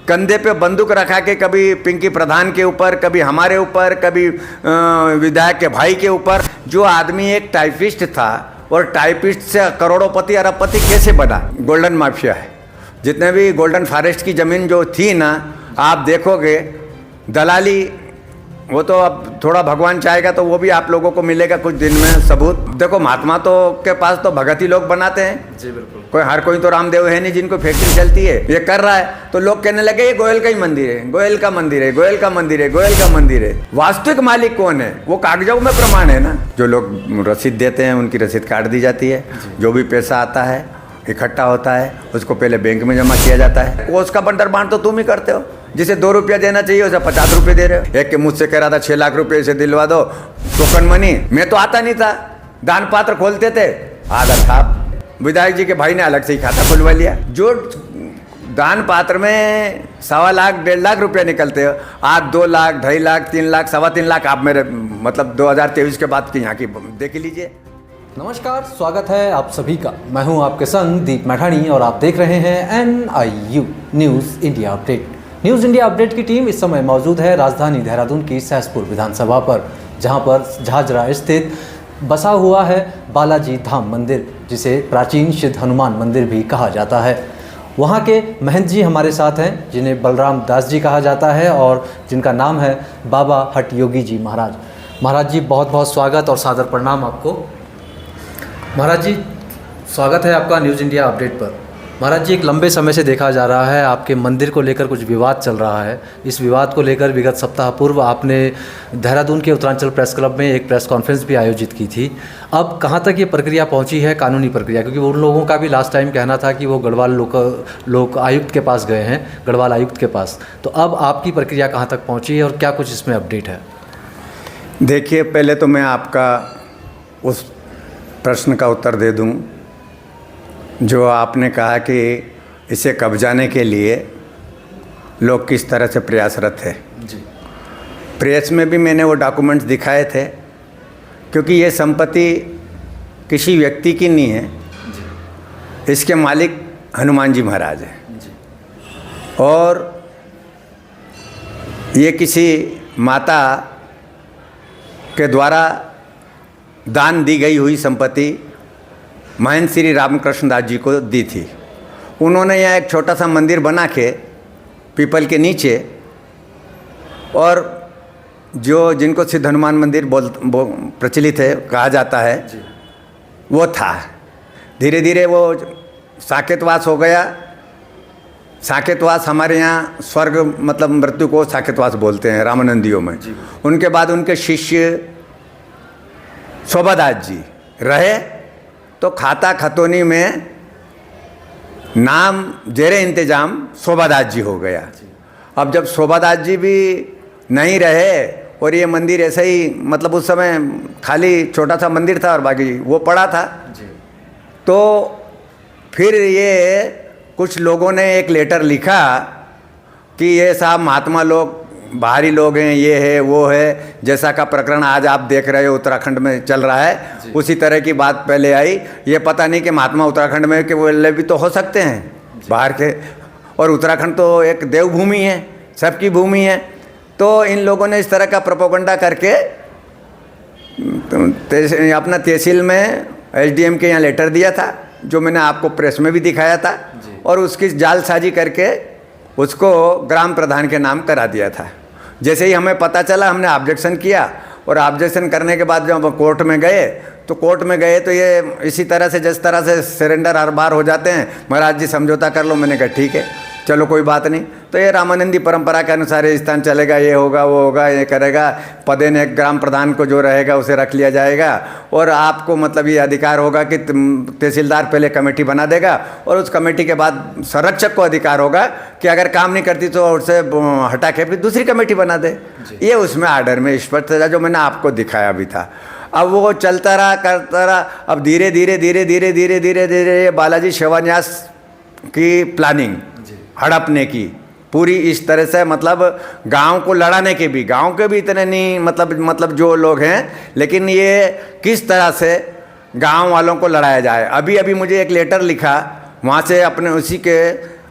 कंधे पे बंदूक रखा के कभी पिंकी प्रधान के ऊपर, कभी हमारे ऊपर, कभी विधायक के भाई के ऊपर। जो आदमी एक टाइपिस्ट था और टाइपिस्ट से करोड़ोंपति अरबपति कैसे बना? गोल्डन माफिया है। जितने भी गोल्डन फॉरेस्ट की ज़मीन जो थी ना, आप देखोगे दलाली, वो तो अब थोड़ा भगवान चाहेगा तो वो भी आप लोगों को मिलेगा कुछ दिन में सबूत। देखो महात्मा तो के पास तो भगत ही लोग बनाते हैं जी बिल्कुल। हर कोई तो रामदेव है नहीं जिनको फैक्ट्री चलती है। ये कर रहा है तो लोग कहने लगे ये गोयल का ही मंदिर है, गोयल का मंदिर है, गोयल का मंदिर है, गोयल का मंदिर है। वास्तविक मालिक कौन है? वो कागजों में प्रमाण है ना। जो लोग रसीद देते हैं उनकी रसीद काट दी जाती है। जो भी पैसा आता है इकट्ठा होता है, उसको पहले बैंक में जमा किया जाता है। वो उसका बंटर बांट तो तुम ही करते हो। जिसे 2 रुपया देना चाहिए उसे 50 रुपये दे रहे हो। एक के मुझसे कह रहा था 6 लाख रुपये से दिलवा दो टोकन मनी। मैं तो आता नहीं था, दान पात्र खोलते थे, आधा था विधायक जी के भाई ने अलग से ही खाता खुलवा लिया। जो दान पात्र में 1.25 लाख 1.5 लाख रुपया निकलते हो, आप 2 लाख 2.5 लाख 3 लाख 3.25 लाख आप मेरे मतलब 2023 के बाद की यहाँ की देख लीजिए। नमस्कार, स्वागत है आप सभी का। मैं हूं आपके संग दीप मैठाणी और आप देख रहे हैं NIU news India update. News India update की टीम इस समय मौजूद है राजधानी देहरादून की सहसपुर विधानसभा पर, जहां पर झाझरा स्थित बसा हुआ है बालाजी धाम मंदिर, जिसे प्राचीन सिद्ध हनुमान मंदिर भी कहा जाता है। वहाँ के महंत जी हमारे साथ हैं, जिन्हें बलराम दास जी कहा जाता है और जिनका नाम है बाबा हठ योगी जी महाराज। महाराज जी बहुत बहुत स्वागत और सादर प्रणाम आपको। महाराज जी स्वागत है आपका न्यूज़ इंडिया अपडेट पर। महाराज जी, एक लंबे समय से देखा जा रहा है आपके मंदिर को लेकर कुछ विवाद चल रहा है। इस विवाद को लेकर विगत सप्ताह पूर्व आपने देहरादून के उत्तरांचल प्रेस क्लब में एक प्रेस कॉन्फ्रेंस भी आयोजित की थी। अब कहाँ तक ये प्रक्रिया पहुँची है, कानूनी प्रक्रिया? क्योंकि उन लोगों का भी लास्ट टाइम कहना था कि वो गढ़वाल लोक आयुक्त के पास गए हैं, गढ़वाल आयुक्त के पास। तो अब आपकी प्रक्रिया कहाँ तक पहुँची है और क्या कुछ इसमें अपडेट है? देखिए, पहले तो मैं आपका उस प्रश्न का उत्तर दे दूं जो आपने कहा कि इसे कब्जाने के लिए लोग किस तरह से प्रयासरत है। जी। प्रेस में भी मैंने वो डॉक्यूमेंट्स दिखाए थे, क्योंकि ये संपत्ति किसी व्यक्ति की नहीं है। जी। इसके मालिक हनुमान जी महाराज हैं। जी। और ये किसी माता के द्वारा दान दी गई हुई संपत्ति महंत श्री रामकृष्ण दास जी को दी थी। उन्होंने यहाँ एक छोटा सा मंदिर बना के पीपल के नीचे, और जो जिनको सिद्ध हनुमान मंदिर प्रचलित है कहा जाता है, वो था। धीरे धीरे वो साकेतवास हो गया। साकेतवास हमारे यहाँ स्वर्ग मतलब मृत्यु को साकेतवास बोलते हैं रामानंदियों में। उनके बाद उनके शिष्य शोभादास जी रहे, तो खाता खतौनी में नाम जेरे इंतजाम शोभादास जी हो गया। अब जब शोभादास जी भी नहीं रहे और ये मंदिर ऐसे ही मतलब उस समय खाली छोटा सा मंदिर था और बाकी वो पड़ा था, तो फिर ये कुछ लोगों ने एक लेटर लिखा कि ये साहब महात्मा लोग बाहरी लोग हैं, ये है वो है, जैसा का प्रकरण आज आप देख रहे हो उत्तराखंड में चल रहा है, उसी तरह की बात पहले आई। ये पता नहीं कि महात्मा उत्तराखंड में कि वो भी तो हो सकते हैं बाहर के, और उत्तराखंड तो एक देवभूमि है, सबकी भूमि है। तो इन लोगों ने इस तरह का प्रोपोगंडा करके अपना तहसील में SDM के यहाँ लेटर दिया था, जो मैंने आपको प्रेस में भी दिखाया था, और उसकी जालसाजी करके उसको ग्राम प्रधान के नाम करा दिया था। जैसे ही हमें पता चला हमने ऑब्जेक्शन किया, और ऑब्जेक्शन करने के बाद जब कोर्ट में गए तो ये इसी तरह से जिस तरह से सरेंडर हर बार हो जाते हैं, महाराज जी समझौता कर लो। मैंने कहा ठीक है, चलो कोई बात नहीं। तो ये रामानंदी परंपरा के अनुसार ये स्थान चलेगा, ये होगा वो होगा, ये करेगा। पदे ने ग्राम प्रधान को जो रहेगा उसे रख लिया जाएगा, और आपको मतलब ये अधिकार होगा कि तहसीलदार पहले कमेटी बना देगा, और उस कमेटी के बाद संरक्षक को अधिकार होगा कि अगर काम नहीं करती तो उससे हटा के फिर दूसरी कमेटी बना दे। ये उसमें आर्डर में स्पष्ट था, जो मैंने आपको दिखाया भी था। अब वो चलता रहा करता रहा। अब धीरे धीरे धीरे धीरे धीरे धीरे धीरे बालाजी शिवान्यास की प्लानिंग हड़पने की पूरी इस तरह से, मतलब गांव को लड़ाने के भी, गांव के भी इतने नहीं मतलब जो लोग हैं, लेकिन ये किस तरह से गांव वालों को लड़ाया जाए। अभी अभी मुझे एक लेटर लिखा वहाँ से अपने उसी के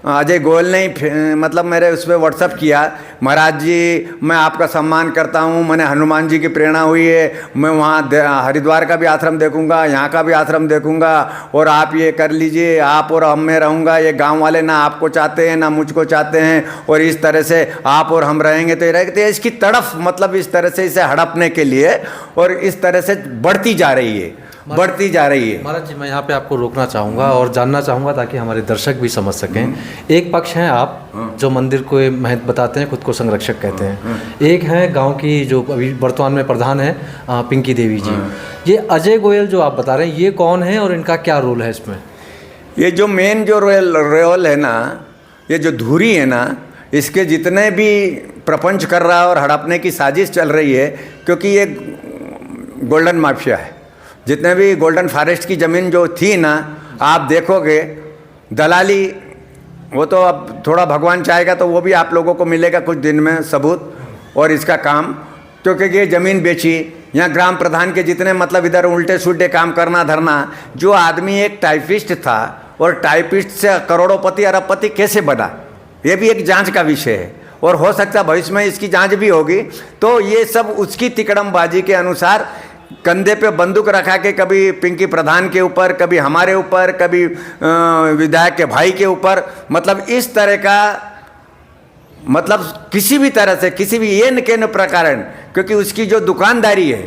अजय गोयल ने ही मतलब मेरे उस पर व्हाट्सअप किया, महाराज जी मैं आपका सम्मान करता हूँ, मैंने हनुमान जी की प्रेरणा हुई है, मैं वहाँ हरिद्वार का भी आश्रम देखूँगा, यहाँ का भी आश्रम देखूँगा, और आप ये कर लीजिए, आप और हम में रहूँगा, ये गांव वाले ना आपको चाहते हैं ना मुझको चाहते हैं, और इस तरह से आप और हम रहेंगे तो ये रहेंगे। इसकी तड़फ मतलब इस तरह से इसे हड़पने के लिए और इस तरह से बढ़ती जा रही है। महाराज जी मैं यहाँ पे आपको रोकना चाहूँगा और जानना चाहूँगा ताकि हमारे दर्शक भी समझ सकें। एक पक्ष हैं आप जो मंदिर को महत्व बताते हैं, खुद को संरक्षक कहते हैं, एक हैं गांव की जो अभी वर्तमान में प्रधान है पिंकी देवी जी। ये अजय गोयल जो आप बता रहे हैं ये कौन है और इनका क्या रोल है इसमें? ये जो मेन जो रोल है ना, ये जो धुरी है ना, इसके जितने भी प्रपंच कर रहा है और हड़पने की साजिश चल रही है, क्योंकि ये गोल्डन माफिया है। जितने भी गोल्डन फॉरेस्ट की ज़मीन जो थी ना, आप देखोगे दलाली, वो तो अब थोड़ा भगवान चाहेगा तो वो भी आप लोगों को मिलेगा कुछ दिन में सबूत और इसका काम, क्योंकि ये ज़मीन बेची। यहाँ ग्राम प्रधान के जितने मतलब इधर उल्टे सुल्टे काम करना धरना, जो आदमी एक टाइपिस्ट था और टाइपिस्ट से करोड़ोंपति अरबपति कैसे बना, ये भी एक जांच का विषय है, और हो सकता है भविष्य में इसकी जांच भी होगी। तो ये सब उसकी तिकड़मबाजी के अनुसार कंधे पे बंदूक रखा के कभी पिंकी प्रधान के ऊपर, कभी हमारे ऊपर, कभी विधायक के भाई के ऊपर, मतलब इस तरह का, मतलब किसी भी तरह से किसी भी ये न के न प्रकार, क्योंकि उसकी जो दुकानदारी है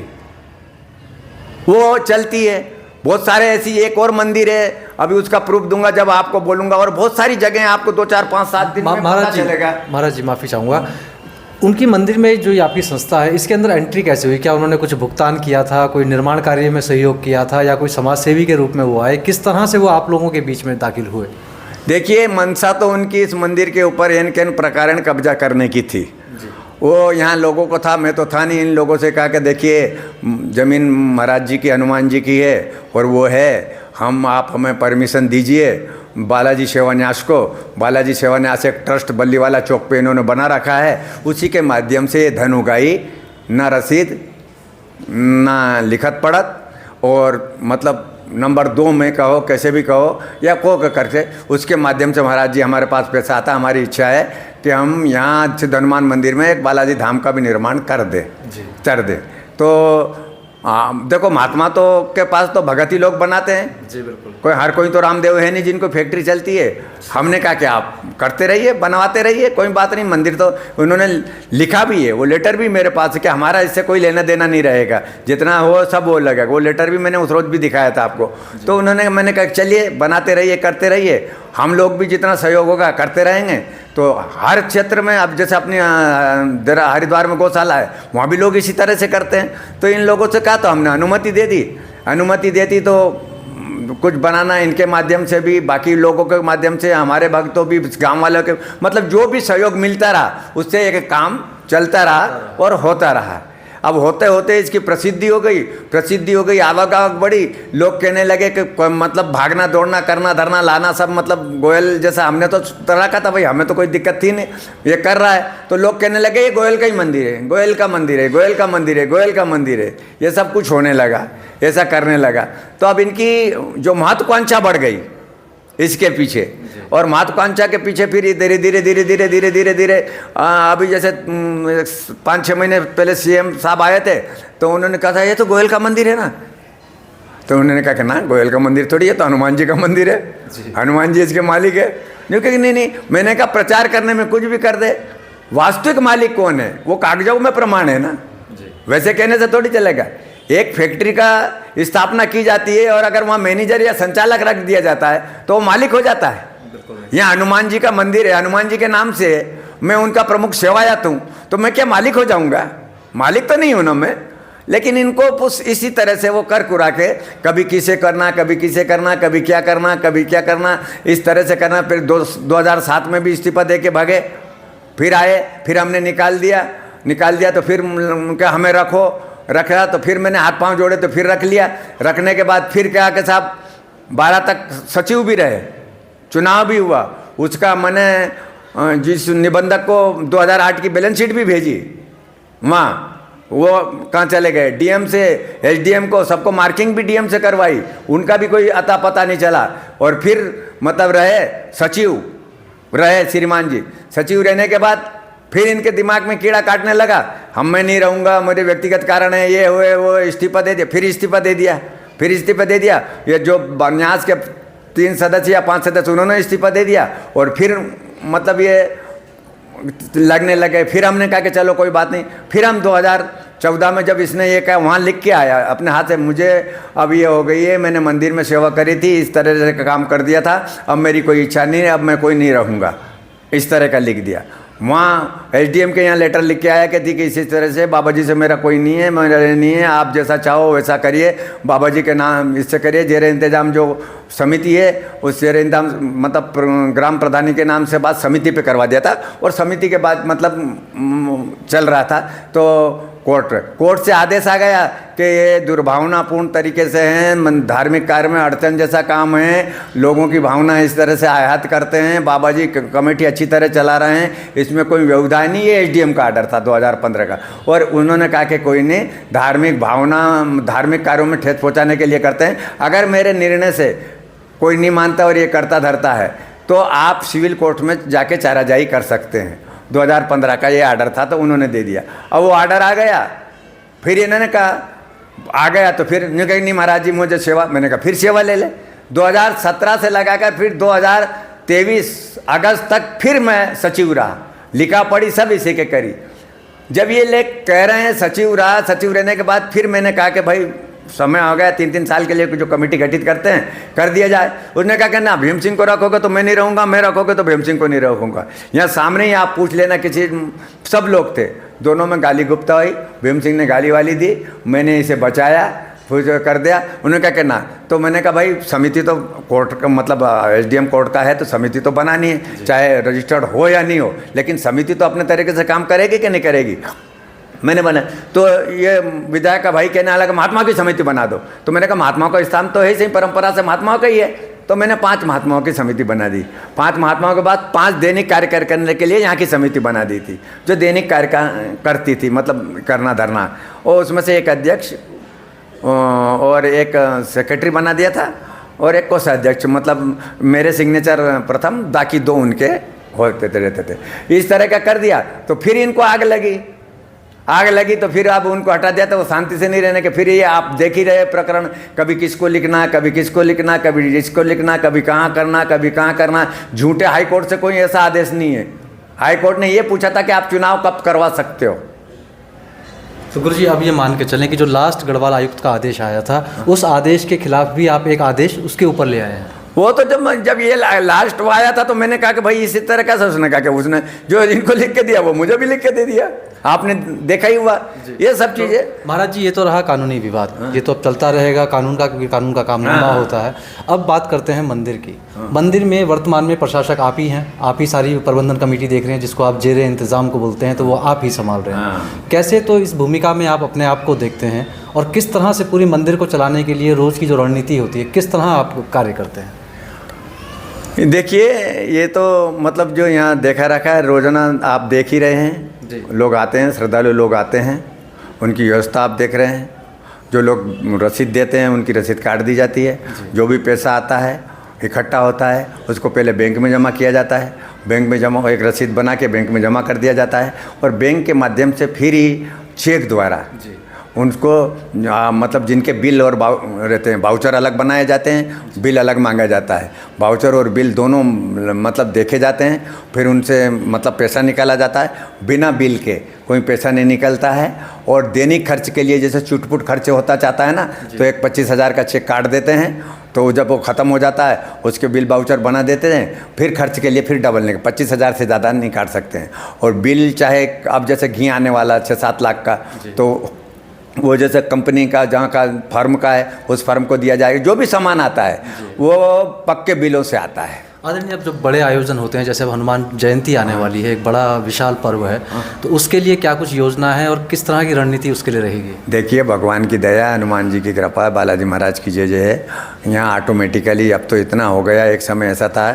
वो चलती है। बहुत सारे ऐसी एक और मंदिर है, अभी उसका प्रूफ दूंगा जब आपको बोलूंगा, और बहुत सारी जगह आपको 2 4 5 7 दिन में पता चलेगा। महाराज जी माफ़ी चाहूँगा, उनकी मंदिर में जो ये आपकी संस्था है इसके अंदर एंट्री कैसे हुई? क्या उन्होंने कुछ भुगतान किया था, कोई निर्माण कार्य में सहयोग किया था, या कोई समाज सेवी के रूप में वो आए? किस तरह से वो आप लोगों के बीच में दाखिल हुए? देखिए, मनसा तो उनकी इस मंदिर के ऊपर एन केन प्रकार कब्जा करने की थी। वो यहाँ लोगों को था, मैं तो था नहीं। इन लोगों से कहा कि देखिए ज़मीन महाराज जी की, हनुमान जी की है और वो है, आप हमें परमिशन दीजिए। बालाजी सेवान्यास को, बालाजी सेवान्यास एक ट्रस्ट बल्लीवाला चौक पे इन्होंने बना रखा है, उसी के माध्यम से ये धन उगाई, ना रसीद ना लिखत पढ़त, और मतलब नंबर 2 में कहो, कैसे भी कहो या को करके उसके माध्यम से महाराज जी हमारे पास पैसा आता। हमारी इच्छा है कि हम यहाँ सिद्ध हनुमान मंदिर में एक बालाजी धाम का भी निर्माण कर दे। तो देखो, महात्मा तो के पास तो भगत ही लोग बनाते हैं जी, बिल्कुल। कोई हर कोई तो रामदेव है नहीं जिनको फैक्ट्री चलती है। हमने कहा कि आप करते रहिए, बनवाते रहिए, कोई बात नहीं। मंदिर तो उन्होंने लिखा भी है, वो लेटर भी मेरे पास है कि हमारा इससे कोई लेना देना नहीं रहेगा, जितना हो सब वो लगेगा। वो लेटर भी मैंने उस रोज भी दिखाया था आपको। तो मैंने कहा चलिए बनाते रहिए, करते रहिए, हम लोग भी जितना सहयोग होगा करते रहेंगे। तो हर क्षेत्र में, अब जैसे अपनी हरिद्वार में गौशाला है, वहाँ भी लोग इसी तरह से करते हैं। तो इन लोगों से कहा तो हमने अनुमति दे दी। अनुमति देती तो कुछ बनाना इनके माध्यम से भी, बाकी लोगों के माध्यम से, हमारे भक्तों भी, गांव वालों के, मतलब जो भी सहयोग मिलता रहा उससे एक काम चलता रहा और होता रहा। अब होते होते इसकी प्रसिद्धि हो गई, आवक बढ़ी। लोग कहने लगे कि मतलब भागना दौड़ना करना धरना लाना सब, मतलब गोयल जैसा हमने तो रखा था भाई, हमें तो कोई दिक्कत थी नहीं, ये कर रहा है। तो लोग कहने लगे ये गोयल का ही मंदिर है, गोयल का मंदिर है, गोयल का मंदिर है, गोयल का मंदिर है। ये सब कुछ होने लगा, ऐसा करने लगा। तो अब इनकी जो महत्वाकांक्षा बढ़ गई इसके पीछे, और महत्वाकांक्षा के पीछे फिर धीरे धीरे अभी जैसे 5-6 महीने पहले सीएम साहब आए थे, तो उन्होंने कहा था ये तो गोयल का मंदिर है ना। तो उन्होंने कहा कि ना, गोयल का मंदिर थोड़ी है, तो हनुमान जी का मंदिर है, हनुमान जी इसके मालिक है। क्योंकि नहीं, मैंने कहा प्रचार करने में कुछ भी कर दे, वास्तविक मालिक कौन है वो कागजों में प्रमाण है ना, वैसे कहने से थोड़ी चलेगा। एक फैक्ट्री का स्थापना की जाती है और अगर वहाँ मैनेजर या संचालक रख दिया जाता है तो वो मालिक हो जाता है। यहाँ हनुमान जी का मंदिर है, हनुमान जी के नाम से मैं उनका प्रमुख सेवायत हूँ, तो मैं क्या मालिक हो जाऊँगा? मालिक तो नहीं हूँ ना मैं। लेकिन इनको इसी तरह से वो कर कुरा के कभी किसे करना, कभी किसे करना, कभी क्या करना, कभी क्या करना, इस तरह से करना। फिर 2007 में भी इस्तीफा दे के भागे, फिर आए, फिर हमने निकाल दिया तो फिर उनका हमें रखा, तो फिर मैंने हाथ पांव जोड़े तो फिर रख लिया। रखने के बाद फिर क्या कि साहब 12 तक सचिव भी रहे, चुनाव भी हुआ, उसका मैंने जिस निबंधक को 2008 की बैलेंस शीट भी भेजी, वहाँ वो कहाँ चले गए, डीएम से एसडीएम को, सबको मार्किंग भी डीएम से करवाई, उनका भी कोई अता पता नहीं चला। और फिर मतलब रहे सचिव, रहे श्रीमान जी। सचिव रहने के बाद फिर इनके दिमाग में कीड़ा काटने लगा, हम मैं नहीं रहूँगा, मेरे व्यक्तिगत कारण है, ये हुए वो, इस्तीफा दे दिया। फिर इस्तीफा दे दिया। ये जो न्यास के 3 सदस्य या 5 सदस्य उन्होंने इस्तीफा दे दिया, और फिर मतलब ये लगने लगे। फिर हमने कहा कि चलो कोई बात नहीं। फिर हम 2014 में जब इसने ये कहा, वहाँ लिख के आया अपने हाथ से, मुझे अब ये हो गई है, मैंने मंदिर में सेवा करी थी, इस तरह से काम कर दिया था, अब मेरी कोई इच्छा नहीं है, अब मैं कोई नहीं रहूँगा, इस तरह का लिख दिया। वहाँ एसडीएम के यहाँ लेटर लिख के आया कि थी कि इसी तरह से बाबा जी से मेरा कोई नहीं है, मेरा नहीं है, आप जैसा चाहो वैसा करिए, बाबा जी के नाम इससे करिए। जेर इंतजाम जो समिति है, उस जेर इंतजाम मतलब ग्राम प्रधानी के नाम से बात समिति पे करवा दिया था, और समिति के बाद मतलब चल रहा था। तो कोर्ट से आदेश आ गया कि ये दुर्भावनापूर्ण तरीके से हैं, धार्मिक कार्य में अड़चन जैसा काम है, लोगों की भावना इस तरह से आयात करते हैं, बाबा जी कमेटी अच्छी तरह चला रहे हैं, इसमें कोई व्यवधान नहीं। ये एसडीएम का आर्डर था 2015 का, और उन्होंने कहा कि कोई नहीं, धार्मिक भावना धार्मिक कार्यों में ठेस पहुँचाने के लिए करते हैं। अगर मेरे निर्णय से कोई नहीं मानता और ये करता धरता है, तो आप सिविल कोर्ट में जाके चाराजाई कर सकते हैं। 2015 का ये आर्डर था, तो उन्होंने दे दिया। अब वो आर्डर आ गया, फिर इन्होंने कहा आ गया, तो फिर नहीं महाराज जी मुझे सेवा, मैंने कहा फिर सेवा ले ले। 2017 से लगाकर फिर 2023 अगस्त तक फिर मैं सचिव रहा, लिखा पढ़ी सब इसी के करी। जब ये लेख कह रहे हैं सचिव रहा, सचिव रहने के बाद फिर मैंने कहा कि भाई समय हो गया, 3-3 साल के लिए जो कमेटी गठित करते हैं कर दिया जाए। उसने कहा कि ना, भीम सिंह को रखोगे तो मैं नहीं रहूँगा, मैं रखोगे तो भीम सिंह को नहीं रखूँगा। यहाँ सामने ही आप पूछ लेना, किसी सब लोग थे, दोनों में गाली गुप्ता हुई, भीम सिंह ने गाली वाली दी, मैंने इसे बचाया, फिर कर दिया। उन्होंने क्या कहना, तो मैंने कहा भाई समिति तो कोर्ट का मतलब एसडीएम कोर्ट का है, तो समिति तो बनानी है, चाहे रजिस्टर्ड हो या नहीं हो, लेकिन समिति तो अपने तरीके से काम करेगी कि नहीं करेगी। मैंने बना, तो ये विधायक का भाई कहने लगा महात्मा की समिति बना दो। तो मैंने कहा महात्माओं का स्थान तो है सही, परंपरा से महात्माओं का ही है। तो मैंने 5 महात्माओं की समिति बना दी। 5 महात्माओं के बाद 5 दैनिक कार्य करने के लिए यहाँ की समिति बना दी थी, जो दैनिक कार्य करती थी, मतलब करना धरना। और उसमें से एक अध्यक्ष और एक सेक्रेटरी बना दिया था, और एक कोषाध्यक्ष, मतलब मेरे सिग्नेचर प्रथम, बाकी 2 उनके होते रहते थे। इस तरह का कर दिया। तो फिर इनको आग लगी, तो फिर अब उनको हटा दिया, तो वो शांति से नहीं रहने के। फिर ये आप देख ही रहे प्रकरण, कभी किसको लिखना, कभी किसको लिखना, कभी इसको लिखना, कभी कहाँ करना, कभी कहाँ करना। झूठे हाईकोर्ट से कोई ऐसा आदेश नहीं है। हाईकोर्ट ने ये पूछा था कि आप चुनाव कब करवा सकते हो। तो गुरुजी, अब ये मान के चलें कि जो लास्ट गढ़वाल आयुक्त का आदेश आया था, उस आदेश के खिलाफ भी आप एक आदेश उसके ऊपर ले आए हैं। वो तो जब ये लास्ट वो आया था, तो मैंने कहा कि भाई इसी तरह कैसे, उसने कहा कि उसने जो इनको लिख के दिया वो मुझे भी लिख के दे दिया, आपने देखा ही हुआ ये सब चीज़ें। तो महाराज जी, ये तो रहा कानूनी विवाद, ये तो अब चलता रहेगा, कानून का काम लंबा होता है। अब बात करते हैं मंदिर की। मंदिर में वर्तमान में प्रशासक आप ही हैं, आप ही सारी प्रबंधन कमेटी देख रहे हैं, जिसको आप जेरे इंतज़ाम को बोलते हैं, तो वो आप ही संभाल रहे हैं। कैसे तो इस भूमिका में आप अपने आप को देखते हैं, और किस तरह से पूरी मंदिर को चलाने के लिए रोज़ की जो रणनीति होती है, किस तरह आप कार्य करते हैं? देखिए, ये तो मतलब जो यहाँ देखा रखा है, रोजाना आप देख ही रहे हैं, लोग आते हैं, श्रद्धालु लोग आते हैं, उनकी व्यवस्था आप देख रहे हैं। जो लोग रसीद देते हैं उनकी रसीद काट दी जाती है। जो भी पैसा आता है इकट्ठा होता है, उसको पहले बैंक में जमा किया जाता है, बैंक में जमा एक रसीद बना के बैंक में जमा कर दिया जाता है, और बैंक के माध्यम से फिर ही चेक द्वारा उनको मतलब जिनके बिल और रहते हैं, वाउचर अलग बनाए जाते हैं, बिल अलग मांगा जाता है। वाउचर और बिल दोनों मतलब देखे जाते हैं, फिर उनसे मतलब पैसा निकाला जाता है। बिना बिल के कोई पैसा नहीं निकलता है। और दैनिक खर्च के लिए जैसे चुटपुट खर्च होता चाहता है ना, तो एक 25,000 का चेक काट देते हैं, तो जब वो ख़त्म हो जाता है उसके बिल वाउचर बना देते हैं, फिर खर्च के लिए फिर डबल नहीं, 25,000 से ज़्यादा नहीं काट सकते हैं। और बिल चाहे अब जैसे घी आने वाला 6-7 लाख का, तो वो जैसे कंपनी का जहाँ का फर्म का है उस फर्म को दिया जाएगा। जो भी सामान आता है वो पक्के बिलों से आता है। आदरणीय, अब जो बड़े आयोजन होते हैं, जैसे अब हनुमान जयंती आने वाली है, एक बड़ा विशाल पर्व है, तो उसके लिए क्या कुछ योजना है और किस तरह की रणनीति उसके लिए रहेगी? देखिए, भगवान की दया, हनुमान जी की कृपा, बालाजी महाराज की जय जय है। यहाँ ऑटोमेटिकली अब तो इतना हो गया। एक समय ऐसा था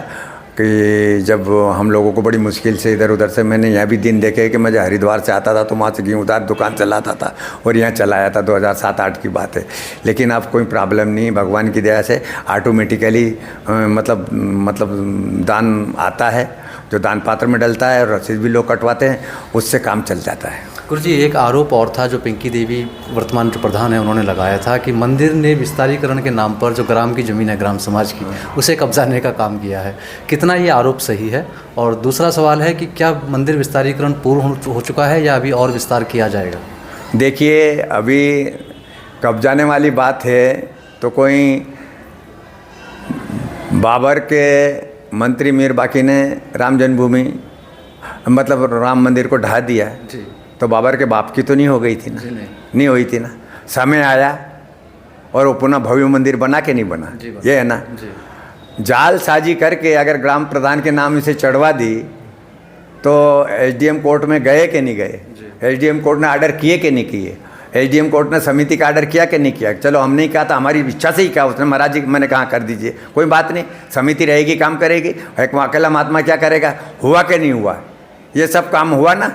कि जब हम लोगों को बड़ी मुश्किल से इधर उधर से, मैंने यह भी दिन देखे कि मैं हरिद्वार से आता था तो वहाँ से गेहूँ उधार दुकान चलाता था और यहाँ चलाया था, 2007-8 की बात है। लेकिन अब कोई प्रॉब्लम नहीं, भगवान की दया से ऑटोमेटिकली मतलब दान आता है। जो दान पात्र में डलता है, और रसीद भी लोग कटवाते हैं, उससे काम चल जाता है। गुरु जी, एक आरोप और था जो पिंकी देवी वर्तमान जो प्रधान है उन्होंने लगाया था कि मंदिर ने विस्तारीकरण के नाम पर जो ग्राम की ज़मीन है ग्राम समाज की, उसे कब्जाने का काम किया है। कितना ये आरोप सही है? और दूसरा सवाल है कि क्या मंदिर विस्तारीकरण पूर्ण हो चुका है या अभी और विस्तार किया जाएगा? देखिए, अभी कब्जाने वाली बात है तो कोई बाबर के मंत्री मीर बाकी ने राम जन्मभूमि मतलब राम मंदिर को ढा दिया जी। तो बाबर के बाप की तो नहीं हो गई थी ना? नहीं हुई थी ना। समय आया और वो पुनः भव्य मंदिर बना के नहीं बना, ये है ना। जालसाजी करके अगर ग्राम प्रधान के नाम इसे चढ़वा दी तो एसडीएम कोर्ट में गए कि नहीं गए? एसडीएम कोर्ट ने आर्डर किए कि नहीं किए? एसडीएम कोर्ट ने समिति का आर्डर किया कि नहीं किया? चलो हम नहीं कहा था, हमारी इच्छा से ही कहा उसने, महाराज जी मैंने कहा कर दीजिए, कोई बात नहीं, समिति रहेगी, काम करेगी। एक अकेला महात्मा क्या करेगा? हुआ कि नहीं हुआ? ये सब काम हुआ ना,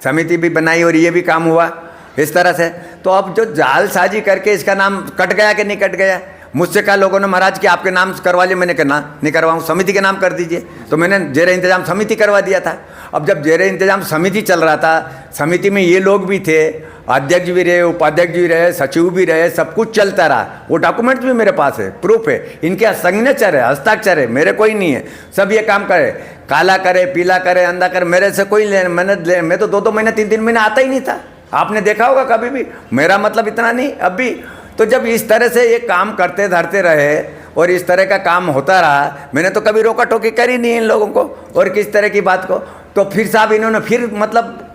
समिति भी बनाई और ये भी काम हुआ इस तरह से। तो अब जो जालसाजी करके इसका नाम कट गया कि नहीं कट गया? मुझसे कहा लोगों ने, महाराज कि आपके नाम करवा लिए, मैंने कहा ना नहीं करवाऊँ, समिति के नाम कर दीजिए। तो मैंने जेर इंतजाम समिति करवा दिया था। अब जब जेर इंतजाम समिति चल रहा था, समिति में ये लोग भी थे, अध्यक्ष भी रहे, उपाध्यक्ष भी रहे, सचिव भी रहे, सब कुछ चलता रहा। वो डॉक्यूमेंट्स भी मेरे पास है, प्रूफ है, इनके सिग्नेचर है, हस्ताक्षर है, मेरे कोई नहीं है। सब ये काम करे, काला करे, पीला करे, अंधा करे, मेरे से कोई मैं तो 2-2 महीने 3-3 महीने आता ही नहीं था। आपने देखा होगा कभी भी, मेरा मतलब इतना नहीं अब भी। तो जब इस तरह से ये काम करते धरते रहे और इस तरह का काम होता रहा, मैंने तो कभी रोका टोकी करी नहीं इन लोगों को और किस तरह की बात को। तो फिर साहब इन्होंने फिर मतलब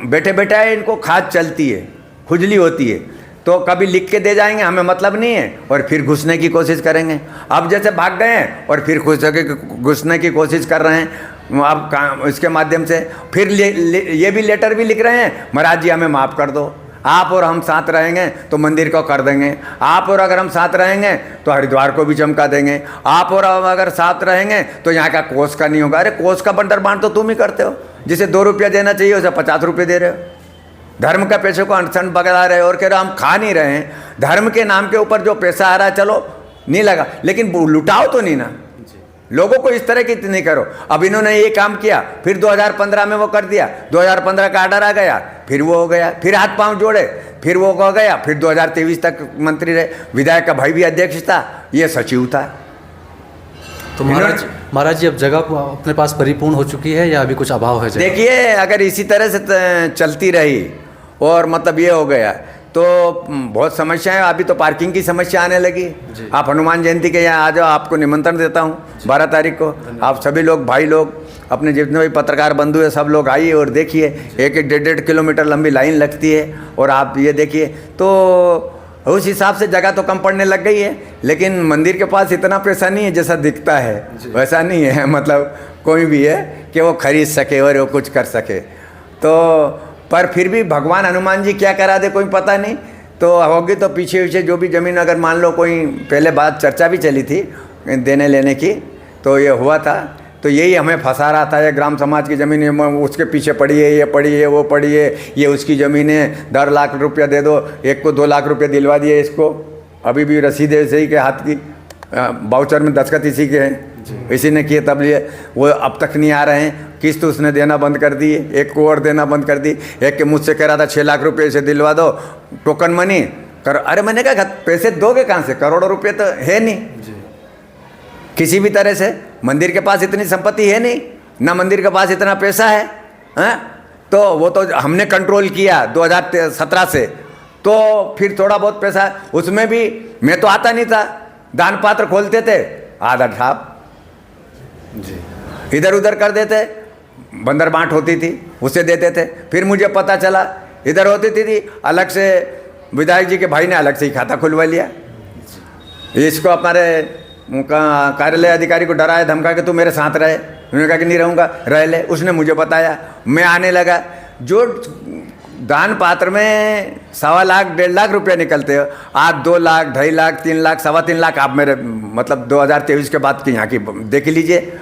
बैठे बैठे इनको खाद चलती है, खुजली होती है, तो कभी लिख के दे जाएंगे हमें मतलब नहीं है, और फिर घुसने की कोशिश करेंगे। अब जैसे भाग गए हैं और फिर घुसने की कोशिश कर रहे हैं। अब इसके माध्यम से फिर ये भी लेटर भी लिख रहे हैं, महाराज जी हमें माफ़ कर दो, आप और हम साथ रहेंगे तो मंदिर को कर देंगे, आप और अगर हम साथ रहेंगे तो हरिद्वार को भी चमका देंगे, आप और हम अगर साथ रहेंगे तो यहाँ का कोष का नहीं होगा। अरे कोष का बंटर बांट तो तुम ही करते हो, जिसे 2 रुपया देना चाहिए उसे 50 रुपये दे रहे हो। धर्म का पैसे को अनशन पकड़ा रहे हो और कह रहे हो हम खा नहीं रहे हैं। धर्म के नाम के ऊपर जो पैसा आ रहा है चलो नहीं लगा, लेकिन लुटाओ तो नहीं ना, लोगों को इस तरह की नहीं करो। अब इन्होंने ये काम किया, फिर 2015 में वो कर दिया, 2015 का आर्डर आ गया, फिर वो हो गया, फिर हाथ पांव जोड़े, फिर वो हो गया, फिर 2023 तक मंत्री रहे, विधायक का भाई भी अध्यक्ष था, ये सचिव था। तो महाराज जी अब जगह अपने पास परिपूर्ण हो चुकी है या अभी कुछ अभाव है? देखिए, अगर इसी तरह से चलती रही और मतलब ये हो गया तो बहुत समस्याएं। अभी तो पार्किंग की समस्या आने लगी। आप हनुमान जयंती के यहाँ आ जाओ, आपको निमंत्रण देता हूँ 12 तारीख को। आप सभी लोग, भाई लोग, अपने जितने भी पत्रकार बंधु है, सब लोग आइए और देखिए। 1-1 किलोमीटर लंबी लाइन लगती है और आप ये देखिए। तो उस हिसाब से जगह तो कम पड़ने लग गई है, लेकिन मंदिर के पास इतना पैसा नहीं है जैसा दिखता है, वैसा नहीं है। मतलब कोई भी है कि वो खरीद सके और वो कुछ कर सके। तो पर फिर भी भगवान हनुमान जी क्या करा दे कोई पता नहीं। तो होगी तो पीछे पीछे जो भी ज़मीन, अगर मान लो कोई पहले बात चर्चा भी चली थी देने लेने की, तो ये हुआ था। तो यही हमें फंसा रहा था, ये ग्राम समाज की ज़मीन उसके पीछे पड़ी है, ये पड़ी है, वो पड़ी है, ये उसकी ज़मीन है, 10 लाख रुपया दे दो, एक को 2 लाख रुपये दिलवा दिए इसको। अभी भी रसीद है इसी के हाथ की, बाउचर में दस्तखत इसी के हैं, इसी ने किए, तब लिए वो अब तक नहीं आ रहे हैं। किस्त उसने देना बंद कर दी, एक को और देना बंद कर दी। एक के मुझसे कह रहा था 6 लाख रुपये इसे दिलवा दो, टोकन मनी कर। अरे मैंने कहा पैसे दोगे कहाँ से, करोड़ों रुपये तो है नहीं किसी भी तरह से। मंदिर के पास इतनी संपत्ति है नहीं ना, मंदिर के पास इतना पैसा है, तो वो तो हमने कंट्रोल किया 2017 से। तो फिर थोड़ा बहुत पैसा, उसमें भी मैं तो आता नहीं था, दान पात्र खोलते थे, आधा ठाप इधर उधर कर देते, बंदर बांट होती थी उसे देते थे। फिर मुझे पता चला इधर होती थी, अलग से विधायक जी के भाई ने अलग से ही खाता खुलवा लिया। इसको हमारे कार्यालय अधिकारी को डराया धमका के तू मेरे साथ रहे, उन्होंने कहा कि नहीं रहूँगा, रह ले। उसने मुझे बताया, मैं आने लगा। जो दान पात्र में 1.25 लाख 1.5 लाख रुपया निकलते हो, आज 2 लाख 2.5 लाख 3 लाख 3.25 लाख आप मेरे मतलब 2023 के बाद की यहाँ की देख लीजिए।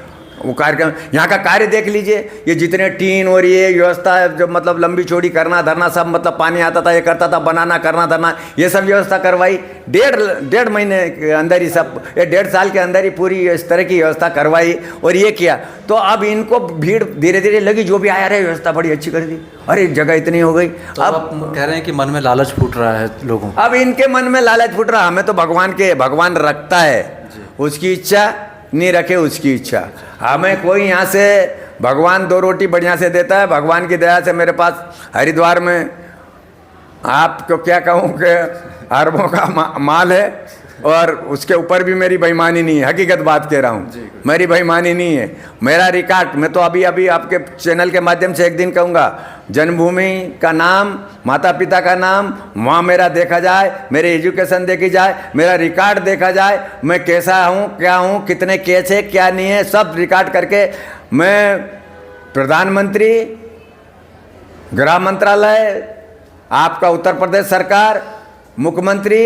वो कार्यक्रम, यहाँ का कार्य देख लीजिए, ये जितने टीन और ये व्यवस्था है, जो मतलब लंबी चौड़ी करना धरना सब, मतलब पानी आता था, ये करता था, बनाना करना धरना, ये सब व्यवस्था करवाई। डेढ़ महीने के अंदर ही सब, ये 1.5 साल के अंदर ही पूरी इस तरह की व्यवस्था करवाई और ये किया। तो अब इनको भीड़ धीरे धीरे लगी, जो भी आया रहे व्यवस्था बड़ी अच्छी कर दी, अरे जगह इतनी हो गई। तो अब आप कह रहे हैं कि मन में लालच फूट रहा है लोगों को। अब इनके मन में लालच फूट रहा, हमें तो भगवान रखता है, उसकी इच्छा नहीं रखे उसकी इच्छा। हमें कोई यहाँ से भगवान 2 रोटी बढ़िया से देता है, भगवान की दया से मेरे पास हरिद्वार में आपको क्या कहूँ कि अरबों का माल है, और उसके ऊपर भी मेरी बेईमानी नहीं है, हकीकत बात कह रहा हूँ, मेरी बेईमानी नहीं है। मेरा रिकॉर्ड मैं तो अभी आपके चैनल के माध्यम से एक दिन कहूँगा, जन्मभूमि का नाम, माता पिता का नाम वहाँ मेरा देखा जाए, मेरी एजुकेशन देखी जाए, मेरा रिकॉर्ड देखा जाए, मैं कैसा हूँ, क्या हूँ, कितने केस है, क्या नहीं है, सब रिकॉर्ड करके मैं प्रधानमंत्री, गृह मंत्रालय, आपका उत्तर प्रदेश सरकार, मुख्यमंत्री,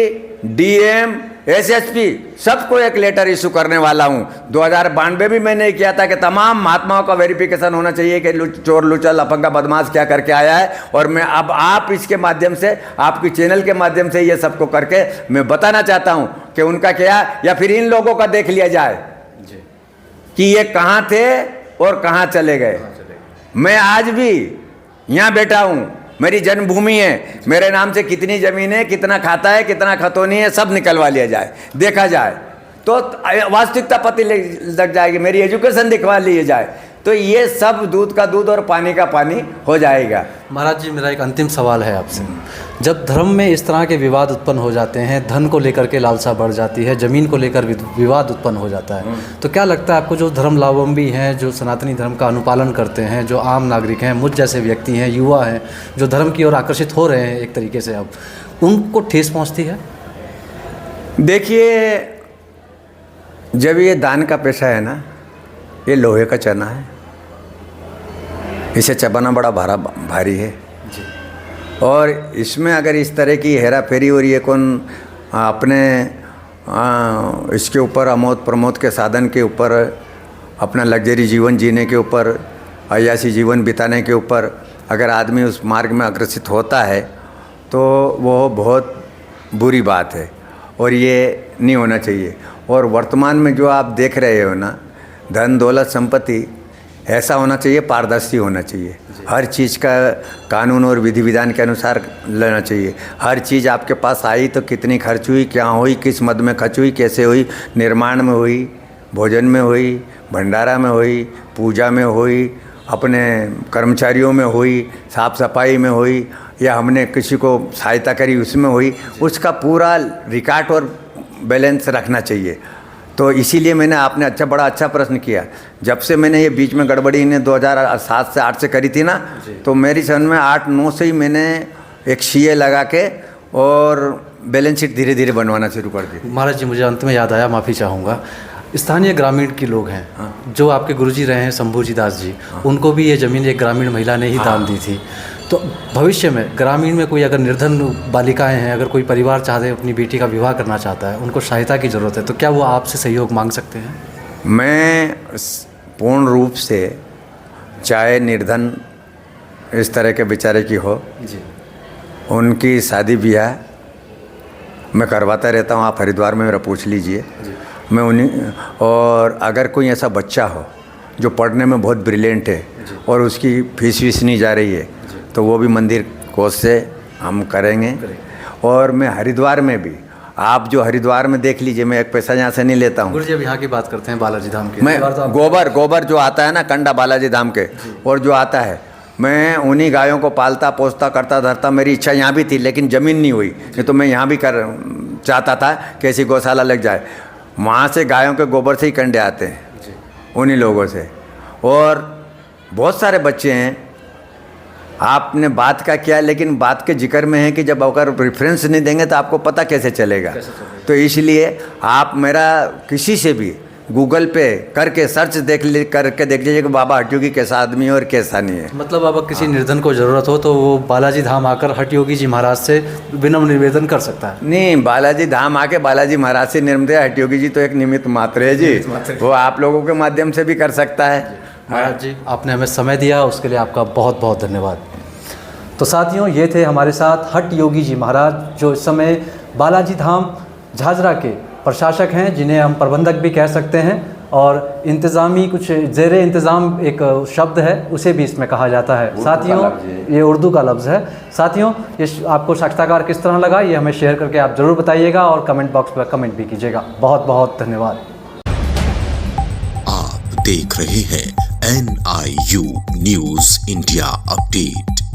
डीएम, एसएसपी सबको एक लेटर इशू करने वाला हूं। 2092 भी मैंने किया था कि तमाम महात्माओं का वेरिफिकेशन होना चाहिए कि चोर लुचल लफंगा बदमाश क्या करके आया है। और मैं अब आप इसके माध्यम से, आपकी चैनल के माध्यम से ये सबको करके मैं बताना चाहता हूं कि उनका क्या, या फिर इन लोगों का देख लिया जाए कि ये कहाँ थे और कहाँ चले गए। मैं आज भी यहाँ बैठा हूँ, मेरी जन्मभूमि है, मेरे नाम से कितनी ज़मीन है, कितना खाता है, कितना खतौनी है, सब निकलवा लिया जाए, देखा जाए तो वास्तविकता पता लग जाएगी, मेरी एजुकेशन दिखवा लिए जाए, तो ये सब दूध का दूध और पानी का पानी हो जाएगा। महाराज जी, मेरा एक अंतिम सवाल है आपसे। जब धर्म में इस तरह के विवाद उत्पन्न हो जाते हैं, धन को लेकर के लालसा बढ़ जाती है, ज़मीन को लेकर विवाद उत्पन्न हो जाता है, तो क्या लगता है आपको, जो धर्मावलंबी हैं, जो सनातनी धर्म का अनुपालन करते हैं, जो आम नागरिक हैं, मुझ जैसे व्यक्ति हैं, युवा हैं, जो धर्म की ओर आकर्षित हो रहे हैं एक तरीके से, अब उनको ठेस पहुँचती है? देखिए, जब ये दान का पेशा है ना, ये लोहे का चना है, इसे चबाना बड़ा भारी है जी। और इसमें अगर इस तरह की हेरा फेरी और ये कौन अपने इसके ऊपर अमोद प्रमोद के साधन के ऊपर, अपना लग्जरी जीवन जीने के ऊपर, अय्यासी जीवन बिताने के ऊपर अगर आदमी उस मार्ग में अग्रसित होता है तो वो बहुत बुरी बात है और ये नहीं होना चाहिए। और वर्तमान में जो आप देख रहे हो ना, धन दौलत संपत्ति, ऐसा होना चाहिए, पारदर्शी होना चाहिए, हर चीज़ का कानून और विधि विधान के अनुसार लेना चाहिए। हर चीज़ आपके पास आई तो कितनी खर्च हुई, क्या हुई, किस मद में खर्च हुई, कैसे हुई, निर्माण में हुई, भोजन में हुई, भंडारा में हुई, पूजा में हुई, अपने कर्मचारियों में हुई, साफ सफाई में हुई, या हमने किसी को सहायता करी उसमें हुई, उसका पूरा रिकॉर्ड और बैलेंस रखना चाहिए। तो इसीलिए मैंने, आपने बड़ा अच्छा प्रश्न किया। जब से मैंने ये बीच में गड़बड़ी ने 2007 से 8 से करी थी ना, तो मेरी समझ में 8-9 से ही मैंने एक सीए लगा के और बैलेंस शीट धीरे धीरे बनवाना शुरू कर दी। महाराज जी, मुझे अंत में याद आया, माफ़ी चाहूँगा, स्थानीय ग्रामीण के लोग हैं जो आपके गुरुजी रहे हैं शंभूजी दास जी, उनको भी ये ज़मीन एक ग्रामीण महिला ने ही दान दी थी। तो भविष्य में ग्रामीण में कोई अगर निर्धन बालिकाएं हैं, अगर कोई परिवार चाहते हैं अपनी बेटी का विवाह करना चाहता है, उनको सहायता की ज़रूरत है, तो क्या वो आपसे सहयोग मांग सकते हैं? मैं पूर्ण रूप से, चाहे निर्धन इस तरह के बेचारे की हो जी, उनकी शादी ब्याह मैं करवाता रहता हूँ। आप हरिद्वार में मेरा पूछ लीजिए, मैं उन्हीं, और अगर कोई ऐसा बच्चा हो जो पढ़ने में बहुत ब्रिलियंट है और उसकी फीस नहीं जा रही है, तो वो भी मंदिर कोष से हम करेंगे। और मैं हरिद्वार में भी, आप जो हरिद्वार में देख लीजिए, मैं एक पैसा यहाँ से नहीं लेता हूँ। गुरुजी अब यहाँ की बात करते हैं बालाजी धाम की। मैं गोबर जो आता है ना, कंडा बालाजी धाम के, और जो आता है, मैं उन्हीं गायों को पालता पोसता करता धरता। मेरी इच्छा यहाँ भी थी, लेकिन ज़मीन नहीं हुई, नहीं तो मैं यहाँ भी चाहता था कि ऐसी गौशाला लग जाए। वहाँ से गायों के गोबर से ही कंडे आते हैं, उन्हीं लोगों से। और बहुत सारे बच्चे हैं, आपने बात का किया, लेकिन बात के जिक्र में है कि जब अगर रेफरेंस नहीं देंगे तो आपको पता कैसे चलेगा। तो इसलिए आप मेरा किसी से भी गूगल पे करके सर्च करके देख लीजिए कि बाबा हटयोगी कैसा आदमी है और कैसा नहीं है। मतलब अब किसी निर्धन को ज़रूरत हो तो वो बालाजी धाम आकर हठ योगी जी महाराज से विनम्र निवेदन कर सकता है। नहीं, बालाजी धाम आके बालाजी महाराज से निर्मित है, हटयोगी जी तो एक निमित्त मात्र है जी, वो आप लोगों के माध्यम से भी कर सकता है। महाराज जी, आपने हमें समय दिया, उसके लिए आपका बहुत बहुत धन्यवाद। तो साथियों, ये थे हमारे साथ हठ योगी जी महाराज, जो इस समय बालाजी धाम झाझरा के प्रशासक हैं, जिन्हें हम प्रबंधक भी कह सकते हैं, और इंतज़ामी कुछ ज़ेरे इंतज़ाम एक शब्द है, उसे भी इसमें कहा जाता है। साथियों, ये उर्दू का लफ्ज़ है। साथियों, ये आपको साक्षात्कार किस तरह लगा, ये हमें शेयर करके आप ज़रूर बताइएगा और कमेंट बॉक्स पर कमेंट भी कीजिएगा। बहुत बहुत धन्यवाद। आप देख रहे हैं NIU न्यूज़ इंडिया अपडेट।